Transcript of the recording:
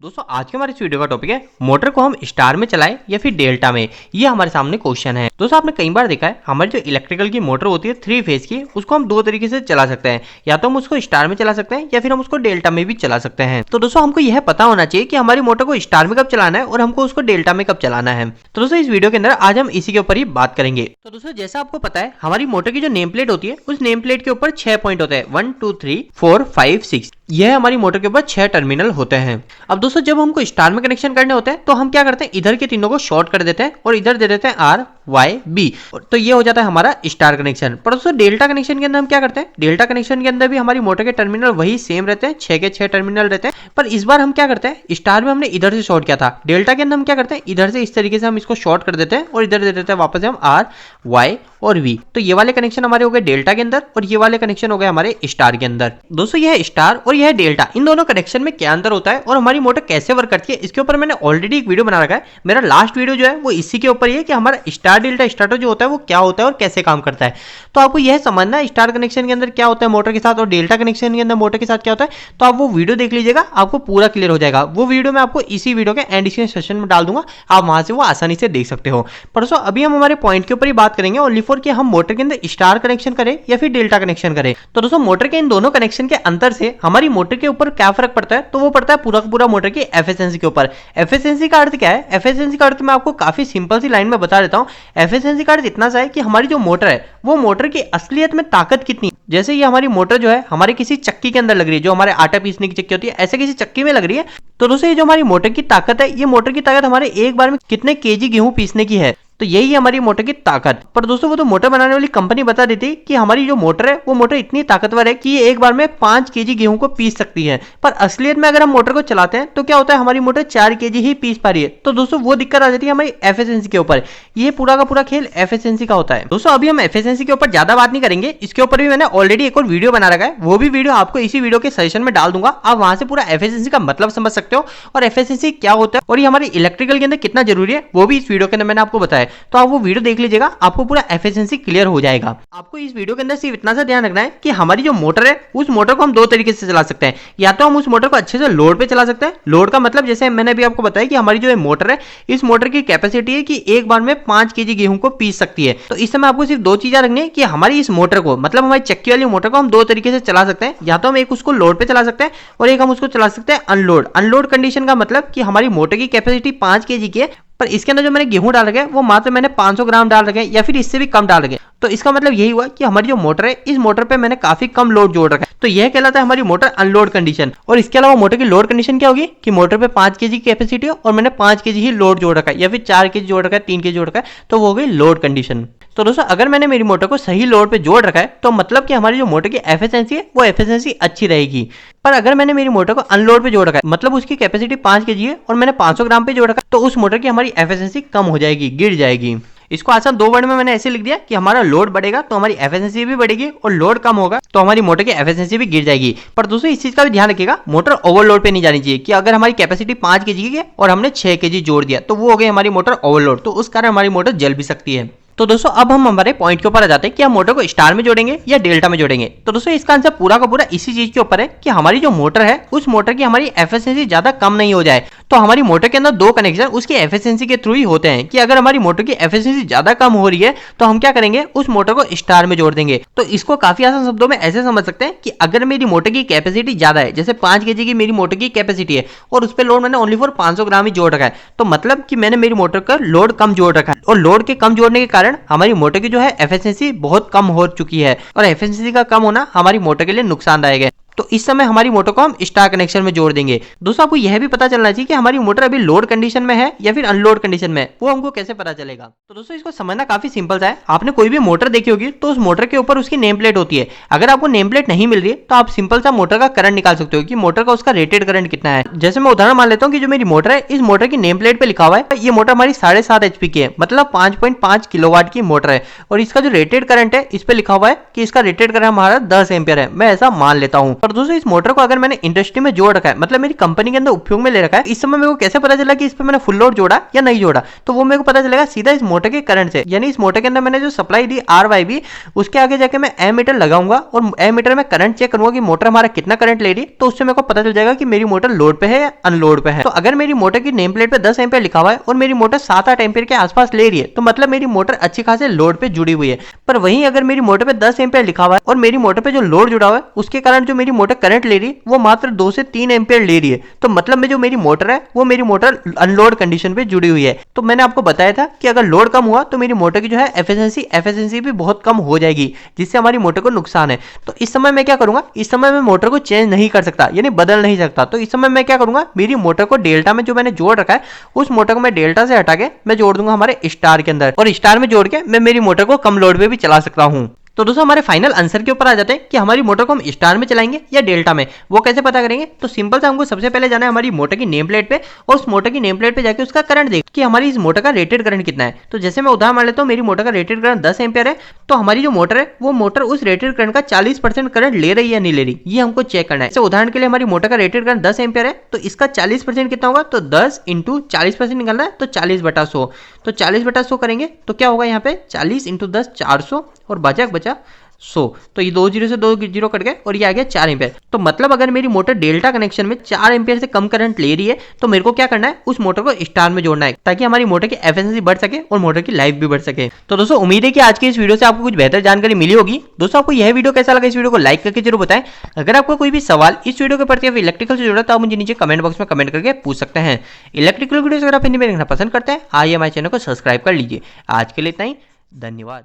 दोस्तों आज के हमारे इस वीडियो का टॉपिक है मोटर को हम स्टार में चलाएं या फिर डेल्टा में। ये हमारे सामने क्वेश्चन है। दोस्तों आपने कई बार देखा है हमारी जो इलेक्ट्रिकल की मोटर होती है 3 फेज की, उसको हम दो तरीके से चला सकते हैं। या तो हम उसको स्टार में चला सकते हैं या फिर हम उसको डेल्टा में भी चला सकते हैं। तो दोस्तों हमको यह पता होना चाहिए कि हमारी मोटर को स्टार में कब चलाना है और हमको उसको डेल्टा में कब चलाना है। तो दोस्तों इस वीडियो के अंदर आज हम इसी के ऊपर ही बात करेंगे। तो दोस्तों जैसा आपको पता है हमारी मोटर की जो नेम प्लेट होती है उस नेम प्लेट के ऊपर 6 पॉइंट होते हैं, 1 2 3 4 5 6। यह हमारी मोटर के ऊपर 6 टर्मिनल होते हैं। अब दोस्तों जब हमको स्टार में कनेक्शन करने होते हैं तो हम क्या करते हैं, इधर के तीनों को शॉर्ट कर देते हैं और इधर दे देते हैं आर वाई बी, तो ये हो जाता है हमारा स्टार कनेक्शन। पर दोस्तों डेल्टा कनेक्शन के अंदर हम क्या करते हैं, डेल्टा कनेक्शन के अंदर भी हमारी मोटर के टर्मिनल वही सेम रहते हैं, 6 के 6 टर्मिनल रहते हैं। पर इस बार हम क्या करते हैं, स्टार में हमने इधर से शॉर्ट किया था, डेल्टा के अंदर हम क्या करते हैं, इधर से इस तरीके से हम इसको शॉर्ट कर देते हैं और इधर दे देते हैं वापस से हम आर वाई और वी। तो ये वाले कनेक्शन हमारे हो गए डेल्टा के अंदर और ये वाले कनेक्शन हो गए हमारे स्टार के अंदर। दोस्तों यह स्टार और यह डेल्टा, इन दोनों कनेक्शन में क्या अंतर होता है और हमारी मोटर कैसे वर्क करती है, इसके ऊपर मैंने ऑलरेडी एक वीडियो बना रखा है। मेरा लास्ट वीडियो जो है वो इसी के ऊपर ही है कि हमारा स्टार डेल्टा स्टार्टर जो होता है वो क्या होता है और कैसे काम करता है। तो आपको यह समझना है स्टार कनेक्शन के अंदर क्या होता है मोटर के साथ और डेल्टा कनेक्शन के अंदर मोटर के साथ क्या होता है, तो आप वो वीडियो देख लीजिएगा, आपको पूरा क्लियर हो जाएगा। वो वीडियो मैं आपको इसी वीडियो के एंड सेशन में डाल दूंगा, आप वहां से वो आसानी से देख सकते हो। पर दोस्तों अभी हम हमारे पॉइंट के ऊपर ही बात करेंगे ओनली फॉर कि हम मोटर के अंदर स्टार कनेक्शन करें या फिर डेल्टा कनेक्शन करें। तो दोस्तों मोटर के इन दोनों कनेक्शन के अंतर से हमारी मोटर के ऊपर क्या फर्क पड़ता है, तो वो पड़ता है पूरा का पूरा मोटर की एफिशिएंसी के ऊपर। एफिशिएंसी का अर्थ क्या है, एफिशिएंसी का अर्थ मैं आपको काफी सिंपल सी लाइन में बता देता हूं। एफिशिएंसी का अर्थ इतना सा है कि हमारी जो मोटर है वो मोटर की असलियत में ताकत कितनी, जैसे ये हमारी मोटर जो है हमारे किसी चक्की के अंदर लग रही है, जो हमारे आटा पीसने की चक्की होती है, ऐसे किसी चक्की में लग रही है। तो दोस्तों ये जो हमारी मोटर की ताकत है, ये मोटर की ताकत हमारे एक बार में कितने केजी गेहूं पीसने की है, तो यही है हमारी मोटर की ताकत। पर दोस्तों वो तो मोटर बनाने वाली कंपनी बता देती कि हमारी जो मोटर है वो मोटर इतनी ताकतवर है कि ये एक बार में 5 केजी गेहूं को पीस सकती है। पर असलियत में अगर हम मोटर को चलाते हैं तो क्या होता है, हमारी मोटर 4 केजी ही पीस पा रही है। तो दोस्तों वो दिक्कत आ जाती है हमारी एफिशिएंसी के ऊपर। ये पूरा का पूरा खेल एफिशिएंसी का होता है। दोस्तों अभी हम एफिशिएंसी के ऊपर ज्यादा बात नहीं करेंगे, इसके ऊपर भी मैंने ऑलरेडी एक और वीडियो बना रखा है, वो भी वीडियो आपको इसी वीडियो के सजेशन में डाल दूंगा। आप वहां से पूरा एफिशिएंसी का मतलब समझ सकते हो और एफिशिएंसी क्या होता है और ये हमारी इलेक्ट्रिकल के अंदर कितना जरूरी है वो भी इस वीडियो के अंदर मैंने आपको बताया। तो आप वो वीडियो देख लीजिएगा, आपको पूरा एफिशिएंसी क्लियर हो जाएगा। आपको इस वीडियो के अंदर सिर्फ इतना सा ध्यान रखना है कि हमारी जो मोटर है उस मोटर को हम दो तरीके से चला सकते हैं। या तो हम उस मोटर को अच्छे से लोड पे चला सकते हैं। लोड का मतलब जैसे मैंने अभी आपको बताया कि हमारी जो मोटर है, इस मोटर की कैपेसिटी है कि एक बार में 5 केजी गेहूं को पीस सकती है। तो इस समय आपको सिर्फ दो चीजें रखनी है कि हमारी इस मोटर को, मतलब हमारी चक्की वाली मोटर को हम दो तरीके से चला सकते हैं। या तो हम एक उसको लोड पे चला सकते हैं और एक हम उसको चला सकते हैं अनलोड। अनलोड कंडीशन का मतलब कि हमारी मोटर की कैपेसिटी 5 केजी की है, पर इसके अंदर जो मैंने गेहूं डाल रखे हैं वो मात्र मैंने 500 ग्राम डाल रखे हैं या फिर इससे भी कम डाल रखे हैं। तो इसका मतलब यही हुआ कि हमारी जो मोटर है, इस मोटर पे मैंने काफी कम लोड जोड़ रखा है। तो यह कहलाता है हमारी मोटर अनलोड कंडीशन। और इसके अलावा मोटर की लोड कंडीशन क्या होगी कि मोटर पे 5 केजी की कैपेसिटी है और मैंने 5 केजी ही लोड जोड़ रखा है या फिर 4 केजी जोड़ रखा है, 3 केजी जोड़ रखा है, तो वो हो गई लोड कंडीशन। तो दोस्तों अगर मैंने मेरी मोटर को सही लोड पे जोड़ रखा है तो मतलब कि हमारी जो मोटर की एफिशिएंसी है वो एफिशिएंसी अच्छी रहेगी। पर अगर मैंने मेरी मोटर को अनलोड पे जोड़ रखा है, मतलब उसकी कैपेसिटी 5 केजी है और मैंने 500 ग्राम पे जोड़ रखा है, तो उस मोटर की हमारी एफिशिएंसी कम हो जाएगी, गिर जाएगी। इसको आसान 2 वर्ड में मैंने ऐसे लिख दिया कि हमारा लोड बढ़ेगा तो हमारी एफिशिएंसी भी बढ़ेगी और लोड कम होगा तो हमारी मोटर की एफिशिएंसी भी गिर जाएगी। पर दोस्तों इस चीज का भी ध्यान रखिएगा, मोटर ओवरलोड पे नहीं जानी चाहिए कि अगर हमारी कैपेसिटी 5 केजी की है और हमने 6 केजी जोड़ दिया तो वो हो गई हमारी मोटर ओवरलोड, तो उस कारण हमारी मोटर जल भी सकती है। तो दोस्तों अब हम हमारे पॉइंट के ऊपर आ जाते हैं कि हम मोटर को स्टार में जोड़ेंगे या डेल्टा में जोड़ेंगे। तो दोस्तों इसका आंसर पूरा का पूरा इसी चीज के ऊपर है कि हमारी जो मोटर है उस मोटर की हमारी एफिशिएंसी ज्यादा कम नहीं हो जाए। तो हमारी मोटर के अंदर दो कनेक्शन उसकी एफिशिएंसी के थ्रू ही होते हैं कि अगर हमारी मोटर की एफिशिएंसी ज्यादा कम हो रही है तो हम क्या करेंगे, उस मोटर को स्टार में जोड़ देंगे। तो इसको काफी आसान शब्दों में ऐसे समझ सकते हैं कि अगर मेरी मोटर की कैपेसिटी ज्यादा है, जैसे 5 केजी की मेरी मोटर की कैपेसिटी है और उस पर लोड मैंने ओनली फॉर 500 ग्राम ही जोड़ रखा है, तो मतलब कि मैंने मेरी मोटर का लोड कम जोड़ रखा है और लोड के कम जोड़ने के कारण हमारी मोटर की जो है एफिशिएंसी बहुत कम हो चुकी है और एफिशिएंसी का कम होना हमारी मोटर के लिए नुकसानदायक है। तो इस समय हमारी मोटर को हम स्टार कनेक्शन में जोड़ देंगे। दोस्तों आपको यह भी पता चलना चाहिए कि हमारी मोटर अभी लोड कंडीशन में है या फिर अनलोड कंडीशन में है, वो हमको कैसे पता चलेगा। तो दोस्तों इसको समझना काफी सिंपल सा है। आपने कोई भी मोटर देखी होगी तो उस मोटर के ऊपर उसकी नेम प्लेट होती है। अगर आपको नेम प्लेट नहीं मिल रही है तो आप सिंपल सा मोटर का करंट निकाल सकते हो कि मोटर का उसका रेटेड करंट कितना है। जैसे मैं उदाहरण मान लेता हूँ कि जो मेरी मोटर है, इस मोटर की नेम प्लेट पे लिखा हुआ है ये मोटर हमारी 7.5 HP की है, मतलब 5.5 किलोवाट की मोटर है और इसका जो रेटेड करंट है इस पे लिखा हुआ है कि इसका रेटेड करंट हमारा 10 एम्पियर है। मैं ऐसा मान लेता हूँ। और दोस्तों इस मोटर को अगर मैंने इंडस्ट्री में जोड़ रखा है, मतलब मेरी कंपनी के अंदर उपयोग में ले रखा है, इस समय मेरे को कैसे पता चला कि इस पे मैंने फुल लोड जोड़ा या नहीं जोड़ा? तो वो मेरे को पता चलेगा सीधा इस मोटर के करंट से, यानी इस मोटर के अंदर मैंने जो सप्लाई दी RYB, उसके आगे जाके मैं एमीटर लगाऊंगा और एमीटर में करंट चेक करूंगा कि मोटर हमारा कितना करंट ले रही है। तो उससे मेरे को पता चल जाएगा कि मेरी मोटर लोड पे है या अनलोड पे है। तो अगर मेरी मोटर की नेम प्लेट पे 10 एम्पीयर लिखा हुआ है और मेरी मोटर 7-8 एम्पीयर के आसपास ले रही है, तो मतलब मेरी मोटर अच्छी खासी लोड पे जुड़ी हुई है। पर वहीं अगर मेरी मोटर पे 10 एम्पीयर लिखा हुआ है और मेरी मोटर पे जो लोड जुड़ा हुआ है उसके कारण जो मेरी मोटर करंट ले रही है वो मात्र 2 से 3 एम्पीयर ले रही है, तो मतलब में जो मेरी मोटर है वो मेरी मोटर अनलोड कंडीशन पे जुड़ी हुई है। तो मैंने आपको बताया था कि अगर लोड कम हुआ तो मेरी मोटर की जो है एफिशिएंसी भी बहुत कम हो जाएगी, जिससे हमारी मोटर को नुकसान है। तो इस समय मैं क्या करूंगा, इस समय मैं मोटर को चेंज नहीं कर सकता, यानी बदल नहीं सकता। तो इस समय मैं क्या करूंगा, मेरी मोटर को डेल्टा में जो मैंने जोड़ रखा है उस मोटर को मैं डेल्टा से हटा के मैं जोड़ दूंगा हमारे स्टार के अंदर, और स्टार में जोड़ के मैं मेरी मोटर को कम लोड पे भी चला सकता हूं। तो दोस्तों हमारे फाइनल आंसर के ऊपर आ जाते हैं कि हमारी मोटर को हम स्टार में चलाएंगे या डेल्टा में। वो कैसे पता करेंगे? तो सिंपल से हमको सबसे पहले जाना है हमारी मोटर की नेम प्लेट पे, और उस मोटर की नेम प्लेट पे जाके उसका करंट देख कि हमारी इस मोटर का रेटेड करंट कितना है। तो जैसे मैं उदाहरण मान लेता हूँ, मेरी मोटर का रेटेड करंट 10 एम्पीयर है, तो हमारी जो मोटर है वो मोटर उस रेटेड करंट का 40% करंट ले रही है या नहीं ले रही, ये हमको चेक करना है। जैसे उदाहरण के लिए हमारी मोटर का रेटेड करंट 10 एम्पीयर है, तो इसका 40% कितना होगा? तो 10 इंटू 40% निकलना है, तो 40/100। तो 40/100 करेंगे तो क्या होगा यहाँ पे 40 इंटू 10 400 और बचा 100। तो ये 2 जीरो से 2 जीरो कट गए और ये आ गया 4 एम्पीयर। तो मतलब अगर मेरी मोटर डेल्टा कनेक्शन में 4 एम्पीयर से कम करंट ले रही है तो मेरे को क्या करना है, उस मोटर को स्टार में जोड़ना है, ताकि हमारी मोटर की एफिशिएंसी बढ़ सके और मोटर की लाइफ भी बढ़ सके। तो दोस्तों उम्मीद है कि आज की इस वीडियो से आपको कुछ बेहतर जानकारी मिली होगी। दोस्तों आपको यह वीडियो कैसा लगा, इस वीडियो को लाइक करके जरूर बताएं। अगर आपको कोई भी सवाल इस वीडियो के प्रति इलेक्ट्रिकल से जुड़ा तो आप मुझे नीचे कमेंट बॉक्स में कमेंट करके पूछ सकते हैं। इलेक्ट्रिकल वीडियो अगर आप हिंदी में देखना पसंद करते हैं, आइए हमारे चैनल को सब्सक्राइब कर लीजिए। आज के लिए इतना ही, धन्यवाद।